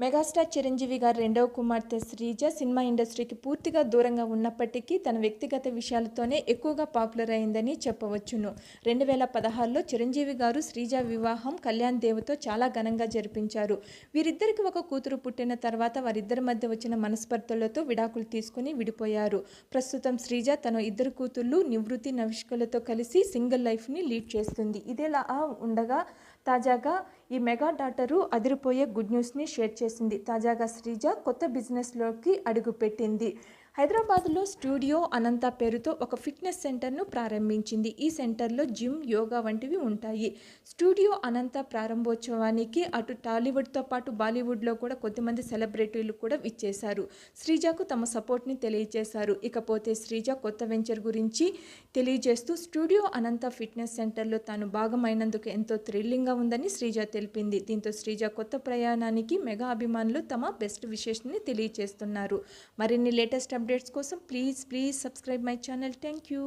Megastar Chiranjeevi గారి రెండవ కుమార్తె శ్రీజ సినిమా ఇండస్ట్రీకి పూర్తిగా దూరంగా ఉన్నప్పటికీ తన వ్యక్తిగత విషయాలతోనే ఎక్కువగా పాపులర్ అయిందని చెప్పవచ్చును. 2016లో చిరంజీవి గారు శ్రీజ వివాహం కళ్యాణ్ దేవ్తో చాలా ఘనంగా జరిపించారు. వీరిద్దరికి ఒక కూతురు పుట్టిన తర్వాత వారిద్దరి మధ్య వచ్చిన మనస్పర్ధలతో విడాకులు తీసుకుని విడిపోయారు. ప్రస్తుతం శ్రీజ తన ఇద్దరు కూతుళ్ళు నివృత్తి నవిష్కలతో కలిసి సింగిల్ లైఫ్ని లీడ్ చేస్తుంది. ఇదేలా ఉండగా తాజాగా ఈ మెగా డాటరు అదిరిపోయే గుడ్ న్యూస్ని షేర్ చేసింది. తాజాగా శ్రీజ కొత్త బిజినెస్లోకి అడుగుపెట్టింది. హైదరాబాద్లో స్టూడియో అనంత పేరుతో ఒక ఫిట్నెస్ సెంటర్ను ప్రారంభించింది. ఈ సెంటర్లో జిమ్, యోగా వంటివి ఉంటాయి. స్టూడియో అనంత ప్రారంభోత్సవానికి అటు టాలీవుడ్తో పాటు బాలీవుడ్లో కూడా కొద్దిమంది సెలబ్రిటీలు కూడా విచ్చేశారు. శ్రీజకు తమ సపోర్ట్ని తెలియజేశారు. ఇకపోతే శ్రీజ కొత్త వెంచర్ గురించి తెలియజేస్తూ స్టూడియో అనంత ఫిట్నెస్ సెంటర్లో తాను భాగమైనందుకు ఎంతో థ్రిల్లింగ్గా ఉందని శ్రీజ తెలిపింది. దీంతో శ్రీజ కొత్త ప్రయాణానికి మెగా అభిమానులు తమ బెస్ట్ విషెస్ని తెలియజేస్తున్నారు. మరిన్ని లేటెస్ట్ అప్డేట్స్ కోసం please subscribe my channel. Thank you.